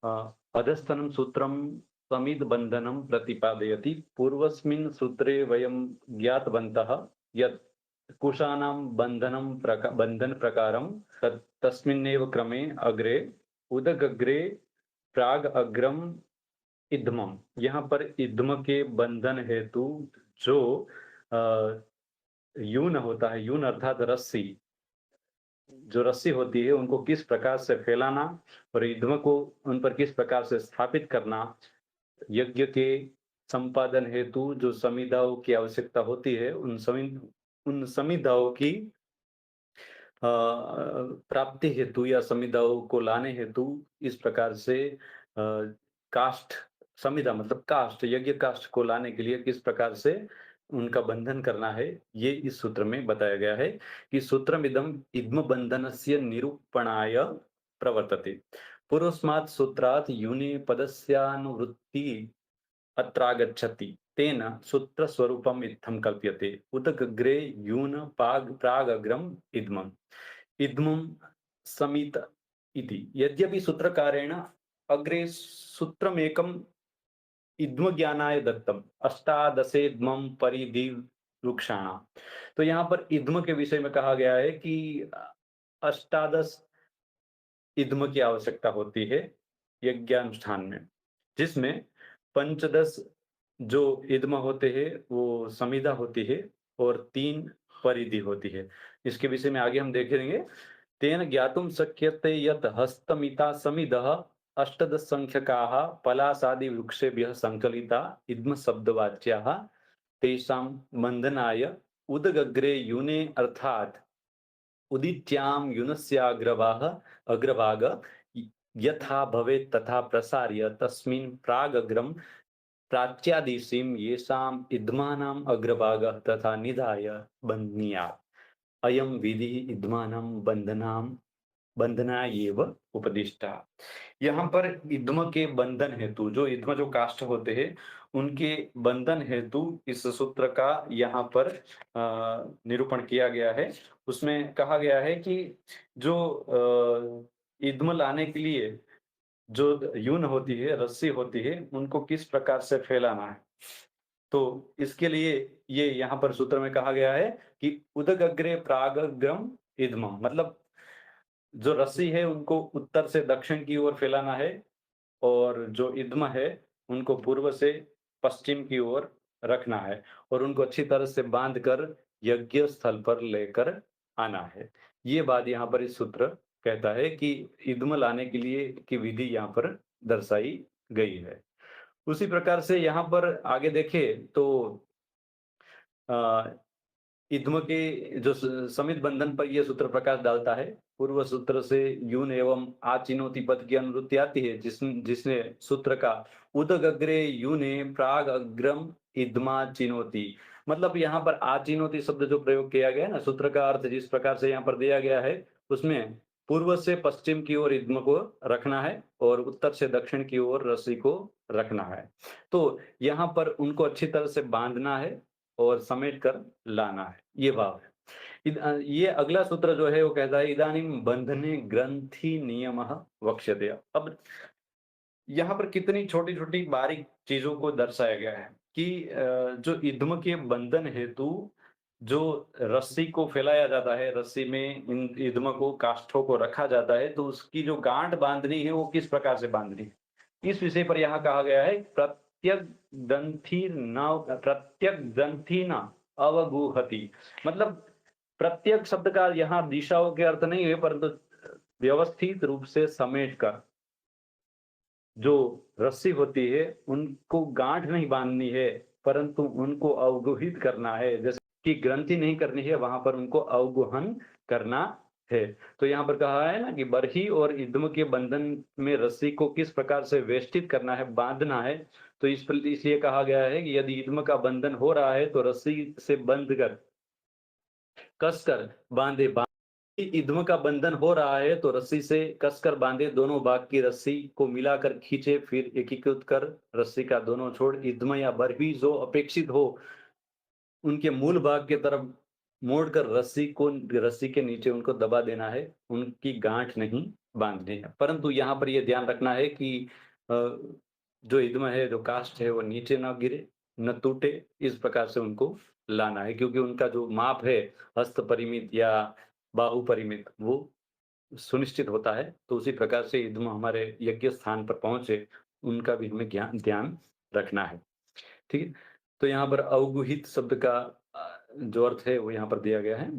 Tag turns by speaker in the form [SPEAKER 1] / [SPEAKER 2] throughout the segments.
[SPEAKER 1] अधस्तनं सूत्रं समिदबन्धनं प्रतिपादयति। पूर्वस्मिन् सूत्रे वयं ज्ञातवन्तः यत् कुशानां बन्धनप्रकारं तस्मिन्नेव क्रमे अग्रे उदगग्रे प्राग अग्रम इद्धमम। यहाँ पर इद्धम के बंधन हेतु जो यून होता है, यून अर्थात रस्सी, जो रस्सी होती है उनको किस प्रकार से फैलाना और युग्म को उन पर किस प्रकार से स्थापित करना, यज्ञ के संपादन हेतु जो संविदाओं की आवश्यकता होती है, उन संविदाओं की प्राप्ति हेतु या संविदाओं को लाने हेतु इस प्रकार से काष्ठ, संविदा मतलब काष्ठ, यज्ञ काष्ठ को लाने के लिए किस प्रकार से उनका बंधन करना है, ये इस सूत्र में बताया गया है कि सूत्रमिदं इद्म बंधनस्य निरूपणाय प्रवर्तते। पूर्वस्मात् सूत्रात् यूने पदस्यानुवृत्ति अत्रागच्छति, तेन सूत्रस्वरूपम् इत्थं कल्प्यते। उदगग्रे यून प्रागग्रम इद्मम् इद्मं समित इति। यद्यपि सूत्रकारेण अग्रे सूत्रमेकं इद्मज्ञानाय दत्तम अष्टादशेद्मं परिधिवृक्षाणाम्। तो यहाँ पर इद्म के विषय में कहा गया है कि अष्टादश इद्म की आवश्यकता होती है यज्ञानुष्ठान में, जिसमें पंचदश जो इद्म होते हैं वो समिधा होती है और 3 परिधि होती है। इसके विषय में आगे हम देखेंगे। तेन ज्ञातुं शक्यते यत् हस्तमिता समिदः अष्टदश संख्यकाः पलासादिवृक्षेभ्यः संकलिता इद्म शब्दवाच्याः तेषां बन्धनाय उदगग्रे यूने अर्थात् उदित्यां अग्रभाग यथा भवेत् तथा प्रसार्य तस्मिन् प्रागग्रं प्राच्यादिशीं येषाम् इद्मानाम् अग्रभागः तथा निधाय बध्नीयात्। अयं विधिः इद्मानां बंधनाय एव उपदिष्टा। यहाँ पर इद्म के बंधन हेतु, जो इद्म जो काष्ठ होते हैं उनके बंधन हेतु इस सूत्र का यहाँ पर निरूपण किया गया है। उसमें कहा गया है कि जो इद्म लाने के लिए जो यून होती है, रस्सी होती है, उनको किस प्रकार से फैलाना है। तो इसके लिए ये यहाँ पर सूत्र में कहा गया है कि उदगग्रे प्रागग्रम इद्मम्, मतलब जो रस्सी है उनको उत्तर से दक्षिण की ओर फैलाना है और जो इद्म है उनको पूर्व से पश्चिम की ओर रखना है और उनको अच्छी तरह से बांधकर यज्ञ स्थल पर लेकर आना है। ये बात यहाँ पर इस सूत्र कहता है कि इद्म लाने के लिए की विधि यहाँ पर दर्शाई गई है। उसी प्रकार से यहाँ पर आगे देखें तो इद्म के जो समित बंधन पर यह सूत्र प्रकाश डालता है। पूर्व सूत्र से यून एवं आचिनोति पद की अनुवृत्ति आती है, जिसने सूत्र का उदगग्रे यूने प्राग अग्रम इद्मा चिनोति, मतलब यहाँ पर आचिनोति शब्द जो प्रयोग किया गया है ना, सूत्र का अर्थ जिस प्रकार से यहाँ पर दिया गया है उसमें पूर्व से पश्चिम की ओर इद्म को रखना है और उत्तर से दक्षिण की ओर रस्सी को रखना है। तो यहाँ पर उनको अच्छी तरह से बांधना है और समेट कर लाना है, ये भाव है। ये अगला सूत्र जो है वो कहता है इदानीं बंधने ग्रंथि नियमः वक्ष्यते। अब यहाँ पर कितनी छोटी-छोटी बारीक चीजों को दर्शाया गया है कि जो इद्म के बंधन हेतु जो रस्सी को फैलाया जाता है, रस्सी में इन इद्म को, काष्ठों को रखा जाता है, तो उसकी जो गांठ बांधनी है वो किस प्रकार से बांधनी है, इस विषय पर यहाँ कहा गया है प्रत्यक ग्रंथि न अवगुहति। मतलब प्रत्येक शब्द का यहाँ दिशाओं के अर्थ नहीं है, परंतु व्यवस्थित रूप से समेट कर जो रस्सी होती है उनको गांठ नहीं बांधनी है, परंतु उनको अवगुहित करना है। जैसे कि ग्रंथि नहीं करनी है, वहां पर उनको अवगुहन करना है। तो यहाँ पर कहा है ना कि बरही और इद्म के बंधन में रस्सी को किस प्रकार से वेष्टित करना है, बांधना है। तो इसलिए कहा गया है कि यदि इद्म का बंधन हो रहा है तो रस्सी से बंध कर कसकर बांधे। इद्म का बंधन हो रहा है तो रस्सी से कसकर बांधे, दोनों भाग की रस्सी को मिलाकर खींचे, फिर एकीकृत कर रस्सी का दोनों छोर इद्म या बरही जो अपेक्षित हो उनके मूल भाग के तरफ मोड़कर रस्सी के नीचे उनको दबा देना है, उनकी गांठ नहीं बांधनी है। परंतु यहाँ पर ये ध्यान रखना है कि अ, जो इद्म है, जो काष्ठ है, वो नीचे ना गिरे, न टूटे, इस प्रकार से उनको लाना है, क्योंकि उनका जो माप है, हस्त परिमित या बाहु परिमित, वो सुनिश्चित होता है। तो उसी प्रकार से इद्म हमारे यज्ञ स्थान पर पहुँचे, उनका भी हमें ध्यान रखना है। ठीक है? तो यहाँ पर अवगुहित शब्द का जो अर्थ है वो यहाँ पर दिया गया है।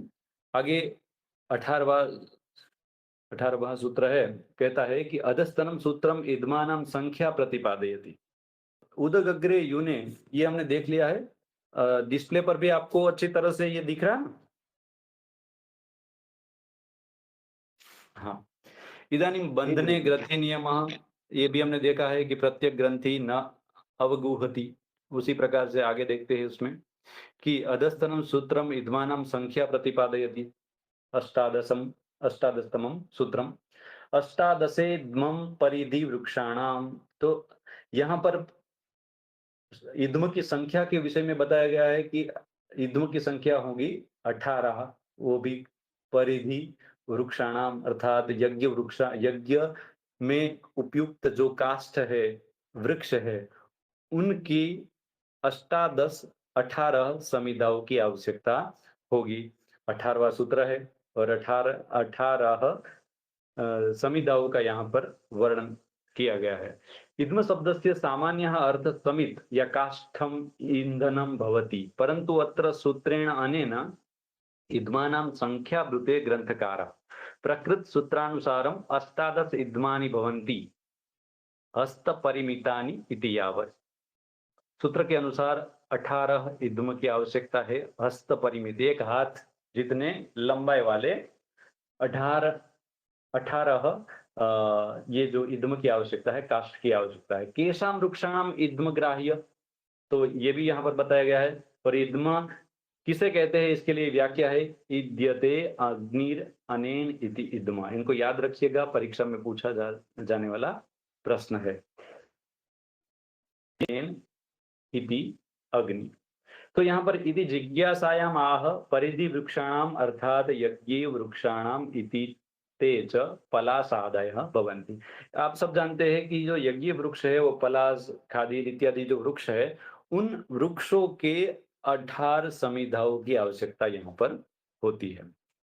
[SPEAKER 1] आगे 18वाँ 18वाँ सूत्र है, कहता है कि अधस्तनम सूत्रम इद्मानां संख्या प्रतिपादयति। उदगग्रे यूने, ये हमने देख लिया है। डिस्प्ले पर भी आपको अच्छी तरह से ये दिख रहा है ना? हाँ। इदानीं
[SPEAKER 2] जी
[SPEAKER 1] बंधने
[SPEAKER 2] बिल्कुल।
[SPEAKER 1] ग्रंथि नियमः, ये भी हमने देखा है कि प्रत्येक ग्रंथि न अवगुहति। उसी प्रकार से आगे देखते हैं उसमें कि अधस्तनं सूत्रम इद्मानां संख्या प्रतिपादयति। अष्टादशम अष्टादशतमं सूत्रम अष्टादशेद्मं परिधि वृक्षाणाम। तो यहाँ पर इद्म की संख्या के विषय में बताया गया है कि इद्म की संख्या होगी 18, वो भी परिधि वृक्षाणाम अर्थात यज्ञ में उपयुक्त जो काष्ठ है, वृक्ष है, उनकी अष्टादश 18 समिदाओं की आवश्यकता होगी। 18वां सूत्र है और 18 समिदाओं का यहाँ पर वर्णन किया गया है। इद्म शब्दस्य सामान्यः अर्थः समित् या काष्ठम् ईन्धनं भवति, परन्तु अत्र सूत्रेण अनेन इद्मानां संख्यावृते ग्रन्थकारः प्रकृतसूत्रानुसारम् 18 इद्मानि भवन्ति हस्तपरिमितानि इति यावत्। सूत्र के अनुसार 18 इद्म की आवश्यकता है, हस्त परिमित, एक हाथ जितने लंबाई वाले 18 18 ये जो इद्म की आवश्यकता है, काष्ठ की आवश्यकता है। केषां वृक्षाणाम इद्म ग्राह्य, तो ये भी यहाँ पर बताया गया है। और इद्म किसे कहते हैं, इसके लिए व्याख्या है, इद्यते अग्निर अनेन इति इद्म। इनको याद रखिएगा, परीक्षा में पूछा जाने वाला प्रश्न है। अनेन इति अग्नि। तो यहाँ पर इति जिज्ञासायाम आह परिधि वृक्षाणाम अर्थात यज्ञ वृक्षाणाम इति ते च पलासादयः भवन्ति। आप सब जानते हैं कि जो यज्ञ वृक्ष है वो पलास, खादिर इत्यादि जो वृक्ष है, उन वृक्षों के 18 समिधाओं की आवश्यकता यहाँ पर होती है।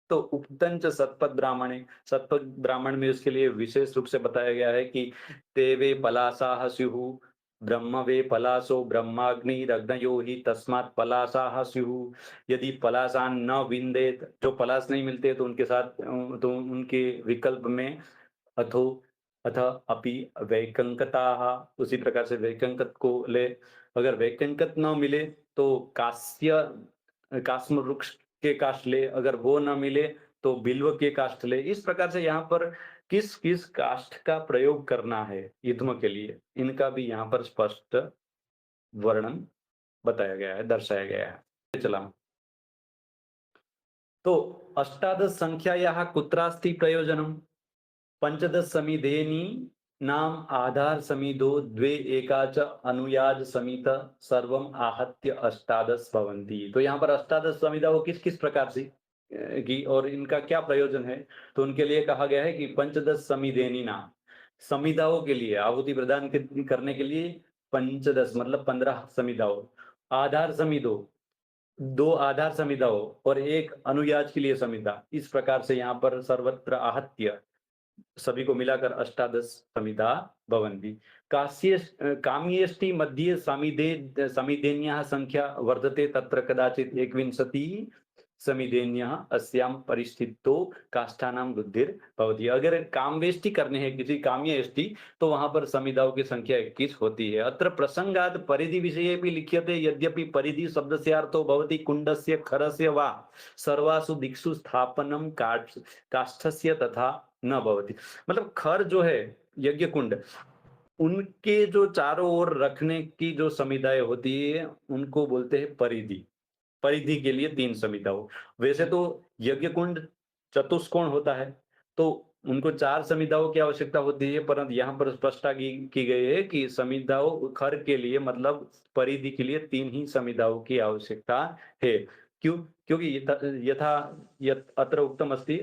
[SPEAKER 1] तो उक्तंच सतपथ ब्राह्मणे, सतपथ ब्राह्मण में उसके लिए विशेष रूप से बताया गया है कि तेवे पलासाः स्युः, ब्रह्म वे पलासो ब्रह्माग्निरग्नयो हि तस्मात् पलासाः स्युः। यदि पलासान् न विन्देत, जो पलास नहीं मिलते तो उनके साथ तो उनके विकल्प में अथो अथ अपि वैकंकताः, उसी प्रकार से वैकंकत को ले। अगर वैकंकत न मिले तो कास्म वृक्ष के काष्ठ ले, अगर वो न मिले तो बिल्व के काष्ठ ले। इस प्रकार से यहाँ पर किस किस काष्ठ का प्रयोग करना है युग्म के लिए, इनका भी यहाँ पर स्पष्ट वर्णन बताया गया है, दर्शाया गया है। चला तो अष्टादश संख्यायाः कुत्रास्ति प्रयोजनम्? पंचदश समिधेनि नाम आधार समिधो द्वे एका च अनुयाज समित सर्वम आहत्य अष्टादश भवन्ति। तो यहाँ पर अष्टादश समिधा वो किस किस प्रकार से की और इनका क्या प्रयोजन है? तो उनके लिए कहा गया है कि पंचदश समिधेनि नाम, समिधाओं के लिए आहुति प्रदान करने के लिए पंचदश मतलब 15 समिधाओं, आधार समिधो 2 आधार समिधाओं और एक अनुयाज के लिए समिधा। इस प्रकार से यहाँ पर सर्वत्र आहत्य सभी को मिलाकर अष्टादश समिधा भवन्ति। काम्येष्टि मध्ये समिधेन्यः संख्या वर्धते, तत्र कदाचित् एकविंशतिः समिधेन्यः अस्यां परिस्थितो काष्ठानां वृद्धिर् भवति। अगर कामवेष्टि करने हैं किसी काम्येष्टि, तो वहां पर समिधाओं की संख्या 21 होती है। अत्र प्रसंगात् परिधि विषयेपि लिख्यते, यद्यपि परिधि शब्दस्य अर्थो भवति कुण्डस्य खरस्य वा सर्वासु दिक्षु स्थापनम काष्ठस्य तथा न भवति। मतलब खर जो है यज्ञ कुंड, उनके जो चारों ओर रखने की जो समिधाएं होती है उनको बोलते हैं परिधि। परिधि के लिए 3 समिधा हो। वैसे तो यज्ञ कुंड चतुष्कोण होता है, तो उनको 4 समिधाओं की आवश्यकता होती है, परंतु यहाँ पर स्पष्टता की गई है कि समिधाओं खर के लिए मतलब परिधि के लिए 3 ही समिधाओं की आवश्यकता है। क्यों? क्योंकि यथा अत्र उक्तम अस्ति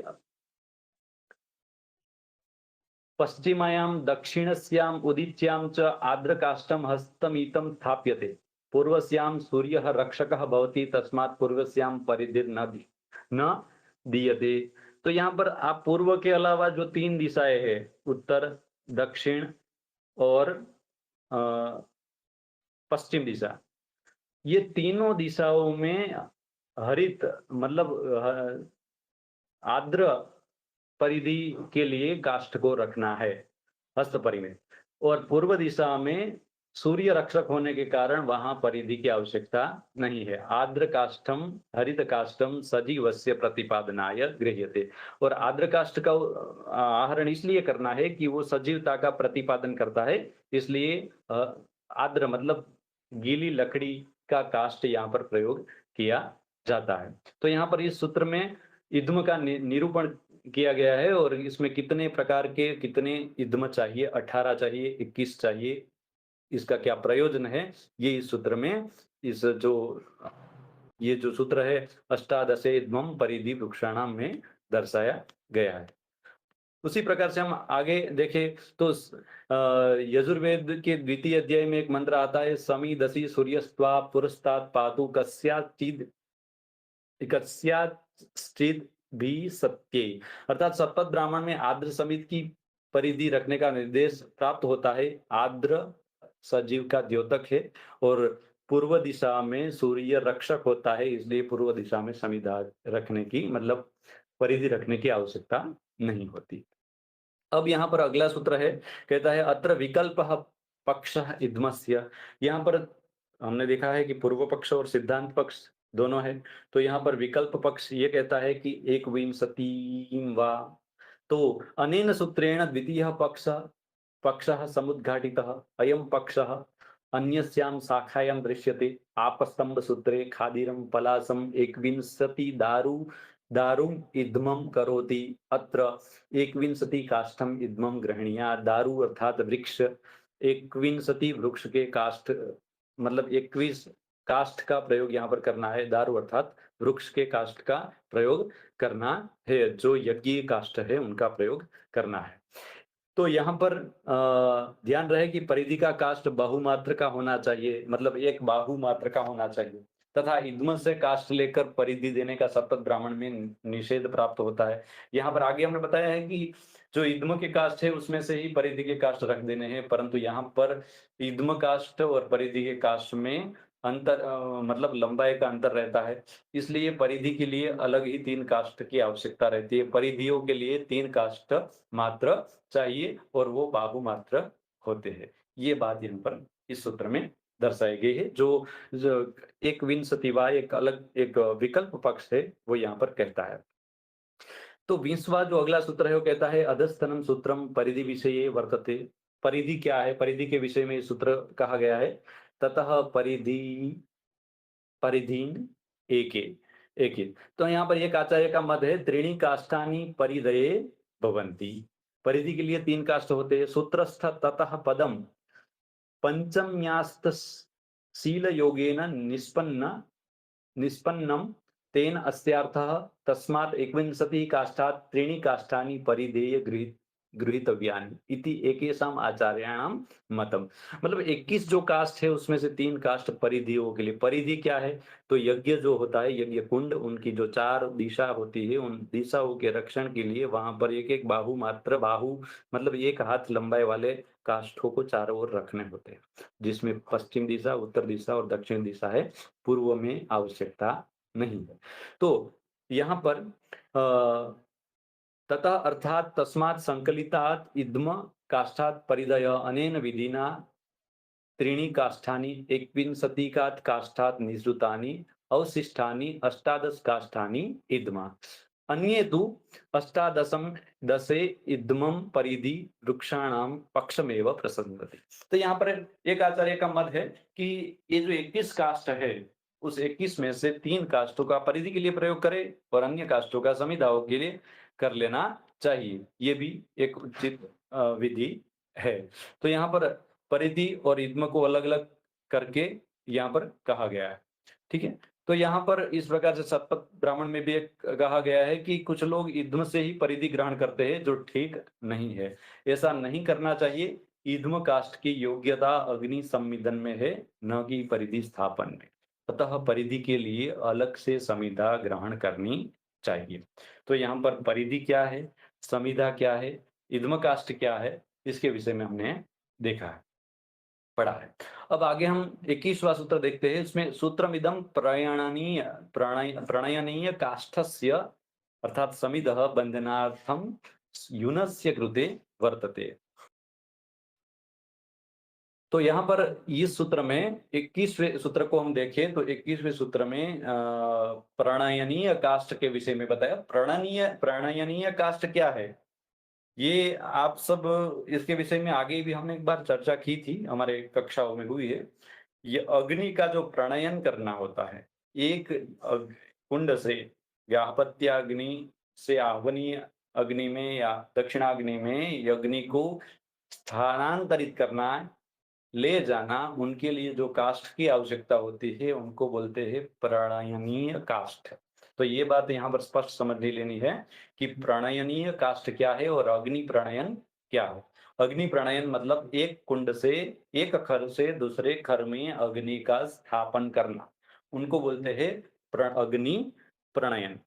[SPEAKER 1] पश्चिमायां दक्षिणस्याम् उदिच्यां च आर्द्रकाष्ठं हस्तमितं स्थाप्यते। पूर्वस्यां सूर्यः रक्षकः भवति, तस्मात् पूर्वस्यां परिधिर्न न दीयते। तो यहाँ पर आप पूर्व के अलावा जो 3 दिशाएँ हैं, उत्तर, दक्षिण और अ, पश्चिम दिशा, ये तीनों दिशाओं में हरित मतलब आर्द्र परिधि के लिए काष्ठ को रखना है, हस्त परिमेय। और पूर्व दिशा में सूर्य रक्षक होने के कारण वहां परिधि की आवश्यकता नहीं है। आर्द्र काष्ठम हरित काष्ठम सजीवस्य प्रतिपादनाय गृह्यते। और आर्द्र काष्ठ का आहरण इसलिए करना है कि वो सजीवता का प्रतिपादन करता है, इसलिए आर्द्र मतलब गीली लकड़ी का काष्ठ यहाँ पर प्रयोग किया जाता है। तो यहाँ पर इस सूत्र में इद्म का निरूपण किया गया है और इसमें कितने प्रकार के कितने इद्म चाहिए, 18 चाहिए, 21 चाहिए, इसका क्या प्रयोजन है, ये इस सूत्र में इस जो ये जो सूत्र है अष्टादशे इद्मं परिधि वृक्षाणाम में दर्शाया गया है। उसी प्रकार से हम आगे देखें तो यजुर्वेद के द्वितीय अध्याय में एक मंत्र आता है, समीदसि सूर्यस्त्वा पुरस्तात् पातु कस्याचिद् भी सत्ये। अर्थात शपथ ब्राह्मण में आर्द्र समिति की परिधि रखने का निर्देश प्राप्त होता है। आर्द्र सजीव का द्योतक है और पूर्व दिशा में सूर्य रक्षक होता है, इसलिए पूर्व दिशा में समिधा रखने की मतलब परिधि रखने की आवश्यकता नहीं होती। अब यहाँ पर अगला सूत्र है, कहता है अत्र विकल्प पक्ष इद्मस्य। यहाँ पर हमने देखा है कि पूर्व पक्ष और सिद्धांत पक्ष दोनों है। तो यहाँ पर विकल्प पक्ष ये कहता है कि एक विंशतिं वा। तो अनेन सूत्रेण द्वितीय पक्षः समुद्घाटितः। अयं पक्षः अन्यस्यां शाखायां दृश्यते। आपस्तंभ सूत्रे खादिरं पलासं एकविंशति दारुम इद्मं करोति। अत्र एकविंशति काष्ठम इद्मं ग्रहणीया। दारु अर्थात वृक्ष, एकविंशति वृक्ष के काष्ठ मतलब 21 काष्ठ का प्रयोग यहाँ पर करना है। दारु अर्थात वृक्ष के काष्ठ का प्रयोग करना है, जो यज्ञीय काष्ठ है उनका प्रयोग करना है। तो यहाँ पर ध्यान रहे कि परिधि का काष्ठ बहुमात्र का होना चाहिए, मतलब एक बाहु मात्र का होना चाहिए, तथा इद्म से काष्ठ लेकर परिधि देने का शपथ ब्राह्मण में निषेध प्राप्त होता है। यहाँ पर आगे हमने बताया है कि जो इद्म के काष्ठ है उसमें से ही परिधि के काष्ठ रख देने हैं, परंतु यहाँ पर इद्म काष्ठ और परिधि के काष्ठ में अंतर मतलब लंबाई का अंतर रहता है, इसलिए परिधि के लिए अलग ही 3 काष्ठ की आवश्यकता रहती है। परिधियों के लिए 3 काष्ठ मात्र चाहिए और वो बाहु मात्र होते हैं। ये बात यहाँ पर इस सूत्र में दर्शाई गई है। जो एक विंशतिवा एक अलग एक विकल्प पक्ष है वो यहाँ पर कहता है। तो 20वां जो अगला सूत्र है वो कहता है अधस्तनम सूत्रम परिधि विषये वर्तते। परिधि क्या है, परिधि के विषय में सूत्र कहा गया है। ततः परिधीन एके एके। तो यहाँ पर एक आचार्य का मत है त्रीणी काष्ठानि परिधये भवन्ति। परिधि के लिए 3 काष्ठ होते हैं। सूत्रस्थ ततः पदम पंचम्यास्त शील योगेन निष्पन्नम तेन अस्यार्थः। तस्मात् एकविंशति काष्ठात् त्रीणि काष्ठानि परिधेय गृहीतव्यानि इति एकेषाम आचार्याणाम मतम। मतलब 21 जो काष्ठ है उसमें से 3 काष्ठ परिधियों के लिए। परिधि क्या है, तो यज्ञ जो होता है, यज्ञ कुंड, उनकी जो 4 दिशा होती है, उन दिशाओं के रक्षण के लिए वहां पर एक बाहु मात्र, बाहु मतलब 1 हाथ लंबाई वाले काष्ठों को चारों ओर रखने होते हैं, जिसमें पश्चिम दिशा, उत्तर दिशा और दक्षिण दिशा है, पूर्व में आवश्यकता नहीं है। तो यहाँ पर ततः अर्थात तस्मात् संकलितात् इद्म काष्ठात् परिधय अनेन विधिना त्रीणि काष्ठानि एकविंशतिकात् काष्ठात् निसृतानि अवशिष्टानि अष्टादश काष्ठानि इद्मा। अन्ये तु अष्टादशम दशे इद्मं परिधि वृक्षाणाम पक्षमेव प्रसंगति। तो यहाँ पर एक आचार्य का मत है कि ये जो 21 काष्ठ है उस 21 में से 3 काष्ठों का परिधि के लिए प्रयोग करे और अन्य काष्ठों का समिधाओं के लिए कर लेना चाहिए। ये भी एक उचित विधि है। तो यहाँ पर परिधि और इद्म को अलग अलग करके यहाँ पर कहा गया है। ठीक है, तो यहाँ पर इस प्रकार से शतपथ ब्राह्मण में भी एक कहा गया है कि कुछ लोग ईध्म से ही परिधि ग्रहण करते हैं, जो ठीक नहीं है। ऐसा नहीं करना चाहिए। ईध्म काष्ठ की योग्यता अग्नि संविदन में है, न कि परिधि स्थापन में। अतः परिधि के लिए अलग से संविदा ग्रहण करनी चाहिए। तो यहाँ पर परिधि क्या है, संविदा क्या है, ईध्म काष्ठ क्या है, इसके विषय में हमने देखा है, पढ़ा है। अब आगे हम 21वां सूत्र देखते हैं। इसमें सूत्रमिदं प्रणयनीय काष्ठस्य अर्थात समिदः बंधनार्थम यूनस्य कृते वर्तते। तो यहाँ पर इस सूत्र में 21वें सूत्र को हम देखें तो 21वें सूत्र में प्रणयनीय काष्ठ के विषय में बताया। प्रणयनीय काष्ठ क्या है, ये आप सब इसके विषय में आगे भी हमने एक बार चर्चा की थी, हमारे कक्षाओं में हुई है। ये अग्नि का जो प्रणयन करना होता है, एक कुंड से व्याहपत्याग्नि से आहवनीय अग्नि में या दक्षिणाग्नि में अग्नि को स्थानांतरित करना, ले जाना, उनके लिए जो काष्ठ की आवश्यकता होती है उनको बोलते हैं प्रणयनीय काष्ठ। तो ये बात यहाँ पर स्पष्ट समझ लेनी है कि प्रणयनीय काष्ठ क्या है और अग्नि प्रणयन क्या है। अग्नि प्रणयन मतलब एक कुंड से, एक खर से दूसरे खर में अग्नि का स्थापन करना, उनको बोलते हैं अग्नि प्रणयन।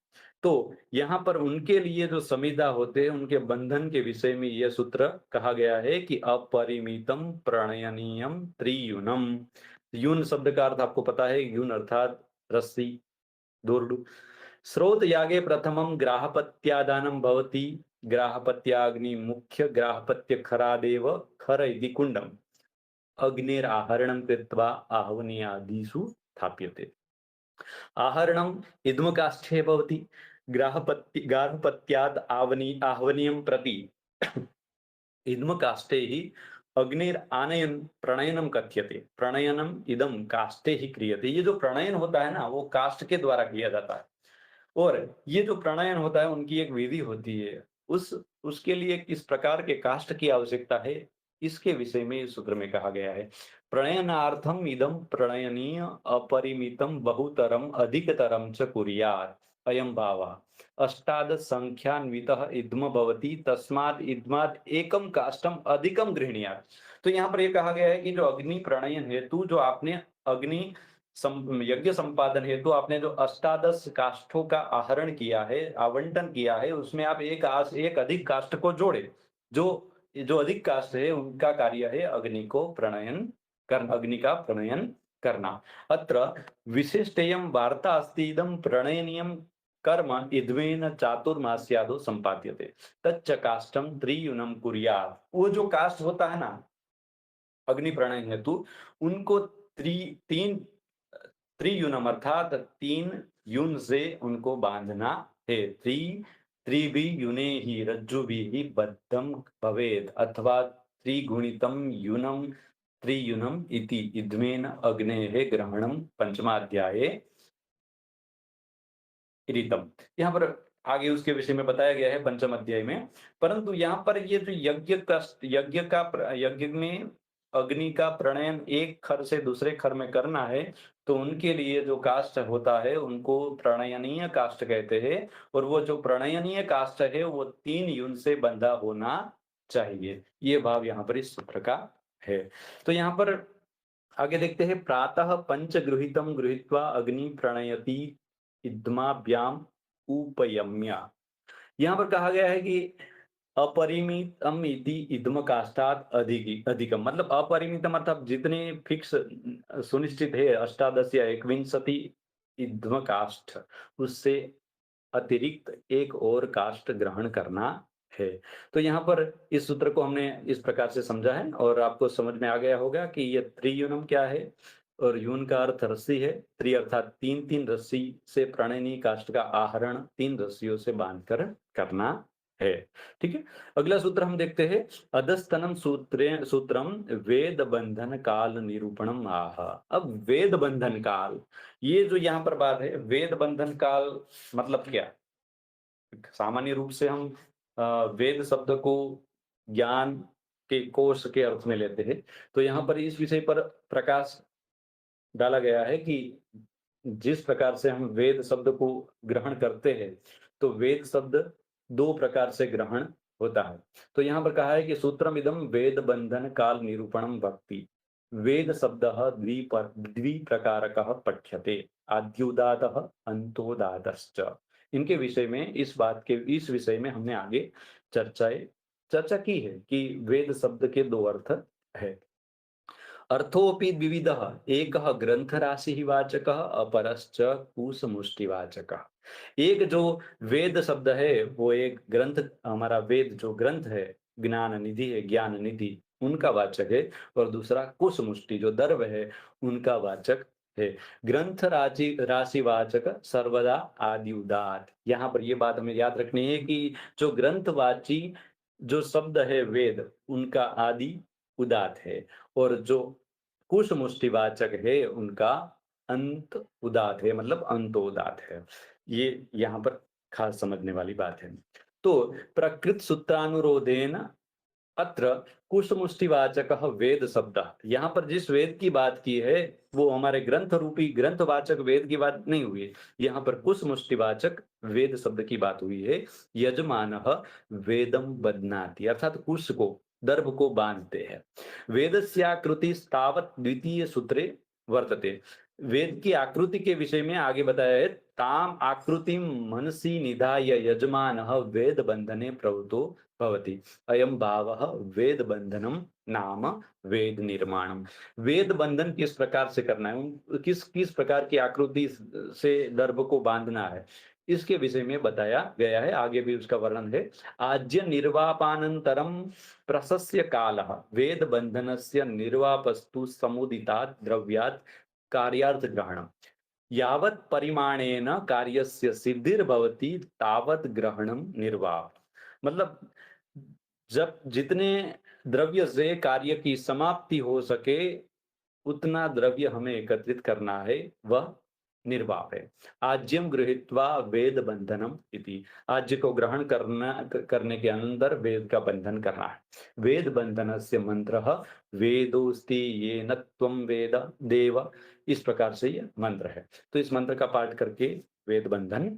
[SPEAKER 1] तो यहाँ पर उनके लिए जो संविदा होते हैं, उनके बंधन के विषय में यह सूत्र कहा गया है कि अपरिमितम प्रणयनीयम त्रियुनम। यून शब्द का अर्थ आपको पता है, यून अर्थात रस्सी, दोरडू। स्रोत यागे प्रथमम ग्राहपत्यादानम भवति, ग्राहपत्याग्नि मुख्य ग्राहपत्य खरादेव खर इति कुंडम अग्निराहरणं कृत्वा आहवनीयादिषु स्थाप्यते। आहरणम् इद्मकाष्ठे भवति, गार्हपत्याद् आहवनीयं प्रति इद्मकाष्ठे हि अग्निरानयन प्रणयनम कथ्यते। प्रणयनम इदम काष्ठे ही क्रियते। ये जो प्रणयन होता है ना, वो काष्ठ के द्वारा किया जाता है। और ये जो प्रणयन होता है, उनकी एक विधि होती है। उसके लिए किस प्रकार के काष्ठ की आवश्यकता है, इसके विषय में इस सूत्र में कहा गया है। प्रणयनार्थम इदम प्रणयनीय अपरिमितम बहुतरम अधिकतरम च कुर्यात् अयं भावः अष्टादश संख्यान्वितः इद्म भवति तस्मात् इद्मात् एकम काष्ठम अधिकम गृह्णीयात्। तो यहाँ पर ये कहा गया है कि जो अग्नि प्रणयन हेतु जो आपने अग्नि यज्ञ संपादन हेतु आपने जो अष्टादश काष्ठों का आहरण किया है, आवंटन किया है, उसमें आप एक अधिक काष्ठ को जोड़े। जो जो अधिक काष्ठ है उनका कार्य है अग्नि को प्रणयन कर, अग्नि का प्रणयन करना। अत्र विशिष्टेयं वार्ता अस्ति इदं प्रणयनीयं कर्म इद्वेन चातुर्मास्यादो संपाद्यते तच्च काष्ठम त्रियुनम कुर्यात्। वो जो काष्ठ होता है ना अग्नि प्रणयन हेतु, उनको तीन त्रियुनम अर्थात 3 यून से उनको बांधना है। त्रिभि यूने ही रज्जुभिः बद्धं भवेत् अथवा त्रिगुणितं यूनम त्रियुनम इति इद्मेन अग्नेः ग्रहणं पंचमाध्याये रीतम। यहाँ पर आगे उसके विषय में बताया गया है पंचम अध्याय में। परंतु यहाँ पर ये जो यज्ञ में अग्नि का प्रणयन एक खर से दूसरे खर में करना है, तो उनके लिए जो काष्ठ होता है उनको प्रणयनीय काष्ठ कहते हैं। और वो जो प्रणयनीय काष्ठ है वो 3 यून से बंधा होना चाहिए। ये भाव यहाँ पर इस सूत्र का है। तो यहाँ पर आगे देखते हैं। प्रातः पंचगृहीतम गृहीत्वा अग्नि प्रणयति इद्माभ्याम उपयम्य। यहाँ पर कहा गया है कि अपरिमितम इति इद्म काष्ठात् अधिकम, मतलब अपरिमितम अर्थात जितने फिक्स सुनिश्चित है अष्टादश या 21 इद्म काष्ठ, उससे अतिरिक्त एक और काष्ठ ग्रहण करना है। तो यहाँ पर इस सूत्र को हमने इस प्रकार से समझा है और आपको समझ में आ गया होगा कि ये त्रियूनम क्या है। और यून का अर्थ रस्सी है। त्रि अर्थात 3 रस्सी से प्रणयनी काष्ठ का आहरण 3 रस्सियों से बांधकर करना है। ठीक है। अगला सूत्र हम देखते हैं। अधस्तनम सूत्रम वेद बंधन काल निरूपणम आह। अब वेद बंधन काल, ये जो यहाँ पर बात है, वेद बंधन काल मतलब क्या। सामान्य रूप से हम वेद शब्द को ज्ञान के कोश के अर्थ में लेते हैं। तो यहाँ पर इस विषय पर प्रकाश डाला गया है कि जिस प्रकार से हम वेद शब्द को ग्रहण करते हैं, तो वेद शब्द 2 प्रकार से ग्रहण होता है। तो यहाँ पर कहा है कि सूत्रमिदं वेद बंधन काल निरूपणं भक्ति। वेद शब्दः द्विप्रकारकः पठ्यते, आद्युदातः अन्तोदातश्च। इनके विषय में इस विषय में हमने आगे चर्चा की है कि वेद शब्द के 2 अर्थ है। अर्थोऽपि द्विविधः, एकः ग्रंथराशिः वाचकः, अपरश्च कुसमुष्टिवाचकः। एक जो वेद शब्द है, वो एक ग्रंथ, हमारा वेद जो ग्रंथ है, ज्ञान निधि है, ज्ञान निधि, उनका वाचक है, और दूसरा कुसमुष्टि जो दर्भ है, उनका वाचक है। ग्रंथ राशिवाचक सर्वदा आदि उदात। यहाँ पर ये बात हमें याद रखनी है कि जो ग्रंथवाची जो शब्द है वेद, उनका आदि उदात है, और जो कुश मुष्टिवाचक है उनका अंत उदात है, मतलब अंतोदात है। ये यहाँ पर खास समझने वाली बात है। तो प्रकृत सूत्रानुरोधेन अत्र कुशमुष्टिवाचकः वेद शब्द, यहाँ पर जिस वेद की बात की है वो हमारे ग्रंथ रूपी ग्रंथवाचक वेद की बात नहीं हुई है। यहाँ पर कुशमुष्टिवाचक वेद शब्द की बात हुई है। यजमानः वेदम बध्नाति, अर्थात कुश को, दर्भ को बांधते हैं। वेदस्याकृति तावत् द्वितीय सूत्रे वर्तते। वेद की आकृति के विषय में आगे बताया है, ताम आकृतिम मनसि निधाय यजमानः वेद बंधने प्रवृत्तो भवति। अयम भावः वेद बंधनम नाम वेद निर्माणम। वेद बंधन किस प्रकार से करना है, किस प्रकार की आकृति से दर्भ को बांधना है, इसके विषय में बताया गया है। आगे भी उसका वर्णन है। आज्य निर्वापानंतरम प्रशस्य कालः वेद बंधनस्य निर्वापस्तु समुदितात् द्रव्यात् कार्यार्थ ग्रहणम्। यावत् परिमाणेन कार्यस्य सिद्धिर्भवति तावत् ग्रहणम निर्वाप। मतलब जब जितने द्रव्य से कार्य की समाप्ति हो सके, उतना द्रव्य हमें एकत्रित करना है, वह निर्वाप है। आज्यम गृहीत्वा वेद बंधनम इति। आज्य को ग्रहण करने के अंदर वेद का बंधन करना है। वेद बंधनस्य मंत्रः वेदोस्ति येन त्वं वेद देव। इस प्रकार से यह मंत्र है। तो इस मंत्र का पाठ करके वेद बंधन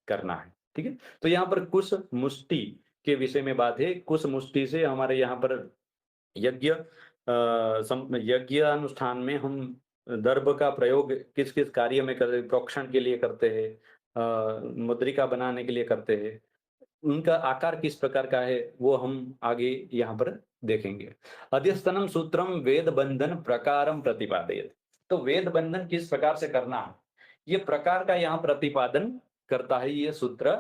[SPEAKER 1] करना है। ठीक है। तो यहाँ पर कुश मुष्टि के विषय में बात है। कुश मुष्टि से हमारे यहाँ पर यज्ञ अनुष्ठान में हम दर्भ का प्रयोग किस किस कार्य में करते, प्रोक्षण के लिए करते हैं, मुद्रिका बनाने के लिए करते हैं, उनका आकार किस प्रकार का है वो हम आगे यहाँ पर देखेंगे। अध्यस्तनम सूत्रम वेद बंधन प्रकारम प्रतिपादयति। तो वेद बंधन किस प्रकार से करना है, ये प्रकार का यहाँ प्रतिपादन करता है ये सूत्र।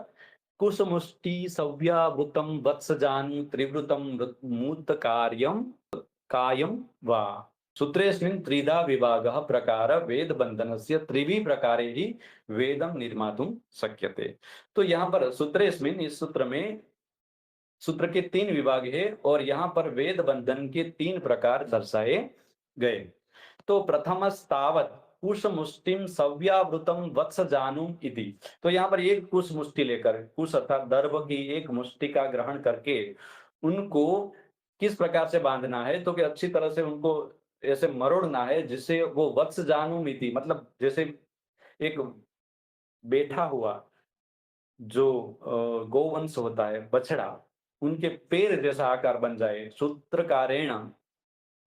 [SPEAKER 1] कुसमुष्टि सव्यावृतम वत्सजानु त्रिवृतम मूत कार्यम कायम वा। सूत्रेऽस्मिन् त्रिधा विभागः प्रकार वेद बंधनस्य त्रिभि प्रकारे ही वेदम निर्मातुं शक्यते। तो यहाँ पर सूत्रेऽस्मिन्, इस सूत्र में सूत्र के 3 विभाग है, और यहाँ पर वेद बंधन के 3 प्रकार दर्शाए गए। तो प्रथमस्तावत् कुश मुष्टिम सव्यावृतम वत्स जानू इति। तो यहाँ पर एक कुश मुष्टि लेकर, कुश अर्थात दर्भ की एक मुष्टि का ग्रहण करके उनको किस प्रकार से बांधना है, तो कि अच्छी तरह से उनको ऐसे मरोड़ना है जिससे वो वत्स जानू इति, मतलब जैसे एक बैठा हुआ जो गौवंश होता है, बछड़ा, उनके पैर जैसा आकार बन जाए। सूत्रकारेण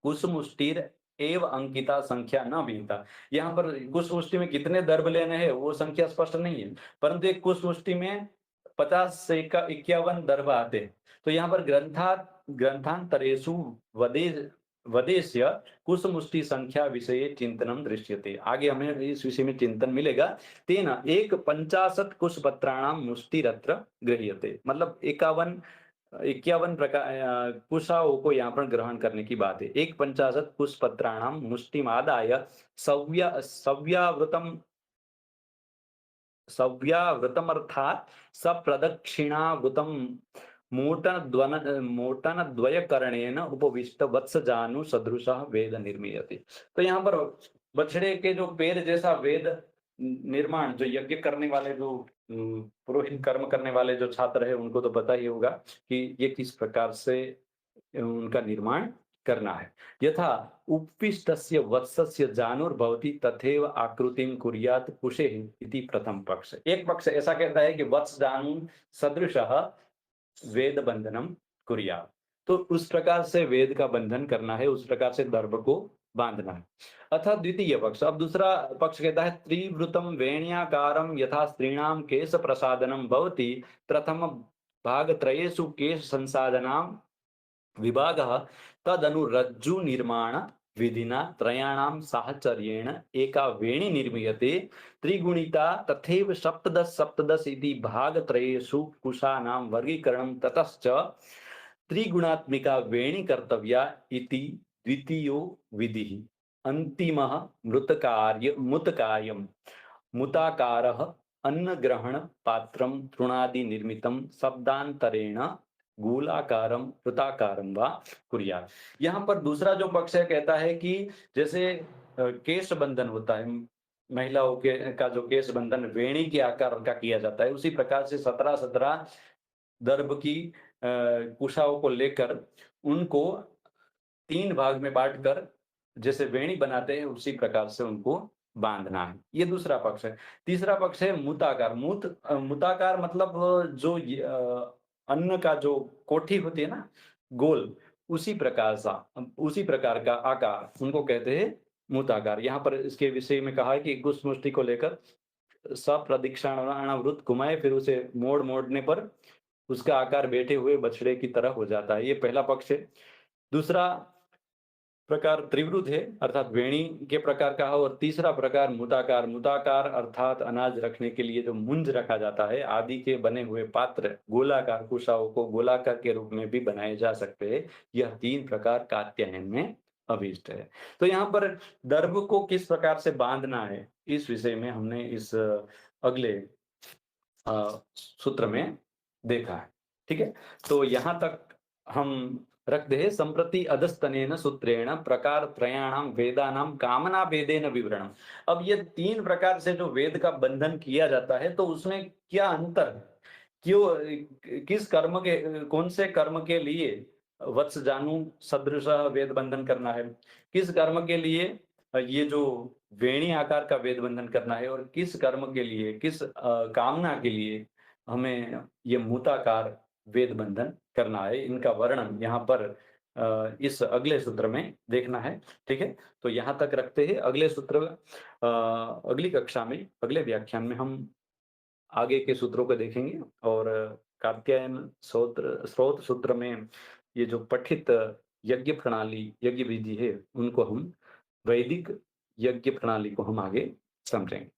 [SPEAKER 1] कुसमुष्टिर एव अंकिता संख्या न विहिता। यहाँ पर कुसमुष्टि में कितने दर्भ लेने हैं वो संख्या स्पष्ट नहीं है, परंतु एक कुसमुष्टि में 50 से 51 दर्भ आते हैं। तो यहाँ पर ग्रंथांतरेषु वदेश्य कुसमुष्टि संख्या विषये चिंतनम दृश्यते। आगे हमें इस विषय में चिंतन मिलेगा। तेन एक 50 कुशपत्राणाम मुष्टिरत्र गृह्यते। मतलब 51 प्रकार कुशाओं को यहाँ पर ग्रहण करने की बात है। एक 50 कुशपत्राणाम मुष्टिमादाय सव्यावृतम अर्थात सप्रदक्षिणावृतम मोटन द्वयकरणेन उपविष्ट वत्सजानु सदृशः वेद निर्मीयते। तो यहाँ पर बछड़े के जो पैर जैसा वेद निर्माण, जो यज्ञ करने वाले, जो पुरोहित कर्म करने वाले जो छात्र है उनको तो पता ही होगा कि ये किस प्रकार से उनका निर्माण करना है। यथा उपविष्टस्य वत्सस्य जानुर्भवति तथैव आकृतिं कुर्यात् कुशेः इति प्रथम पक्ष। एक पक्ष ऐसा कहता है कि वत्स जानु सदृशः वेद बंधनम कुर्यात्, तो उस प्रकार से वेद का बंधन करना है, उस प्रकार से दर्भ को बांधना है। अतः द्वितीय पक्ष, अब दूसरा पक्ष कहता है त्रिवृतम वेण्याकारम यथा स्त्रीणाम केश प्रसादनम भवति प्रथम भागत्रयेषु केश संसाधनाम विभागः तदनुरज्जु निर्माण विधिना त्रयाणां साहचर्येण एका वेणी निर्मीयते त्रिगुणिता तथैव सप्तदश सप्तदश इति भागत्रयेषु कुशानां वर्गीकरणं ततश्च त्रिगुणात्मिका वेणी कर्तव्या इति द्वितीयो विधिः। अन्तिमः मुतकार्यं मुताकारः अन्नग्रहण पात्रं तृणादि निर्मितं शब्दांतरेण गोलाकारम वृत्ताकारम वा कुर्यात्। यहाँ पर दूसरा जो पक्ष है कहता है कि जैसे केश बंधन होता है, महिलाओं के का जो केश बंधन वेणी के आकार का किया जाता है, उसी प्रकार से 17-17 दर्भ की कुशाओं को लेकर उनको 3 भाग में बांटकर जैसे वेणी बनाते हैं उसी प्रकार से उनको बांधना है। ये दूसरा पक्ष है। तीसरा पक्ष है मूताकार। मूताकार मतलब जो अन्न का जो कोठी होती है ना, गोल, उसी प्रकार का आकार उनको कहते हैं मूताकार। यहाँ पर इसके विषय में कहा है कि गुस मुष्टि को लेकर सप्रदिक्षाणावृत घुमाए, फिर उसे मोड़ने पर उसका आकार बैठे हुए बछड़े की तरह हो जाता है। ये पहला पक्ष है। दूसरा प्रकार त्रिवृत है अर्थात वेणी के प्रकार का है, और तीसरा प्रकार मुताकार अर्थात अनाज रखने के लिए जो मुंज रखा जाता है आदि के बने हुए पात्र गोलाकार कुशाओं को गोलाकार के रूप में भी बनाए जा सकते हैं। यह 3 प्रकार कात्यायन में अभीष्ट है। तो यहाँ पर दर्भ को किस प्रकार से बांधना है इस विषय में हमने इस अगले सूत्र में देखा है। ठीक है, तो यहाँ तक हम रखते हैं। संप्रति अधस्तनेन सूत्रेण प्रकार त्रयाणाम वेदानाम कामना भेदेन विवरणम। अब ये 3 प्रकार से जो वेद का बंधन किया जाता है, तो उसमें क्या अंतर है, क्यों, किस कर्म के, कौन से कर्म के लिए वत्स जानु सदृश वेद बंधन करना है, किस कर्म के लिए ये जो वेणी आकार का वेद बंधन करना है, और किस कर्म के लिए, किस कामना के लिए हमें ये मूताकार वेद बंधन करना है, इनका वर्णन यहाँ पर इस अगले सूत्र में देखना है। ठीक है, तो यहाँ तक रखते हैं। अगले सूत्र अगली कक्षा में, अगले व्याख्यान में हम आगे के सूत्रों को देखेंगे, और कात्यायन स्रोत सूत्र में ये जो पठित यज्ञ प्रणाली, यज्ञ विधि है, उनको हम वैदिक यज्ञ प्रणाली को हम आगे समझेंगे।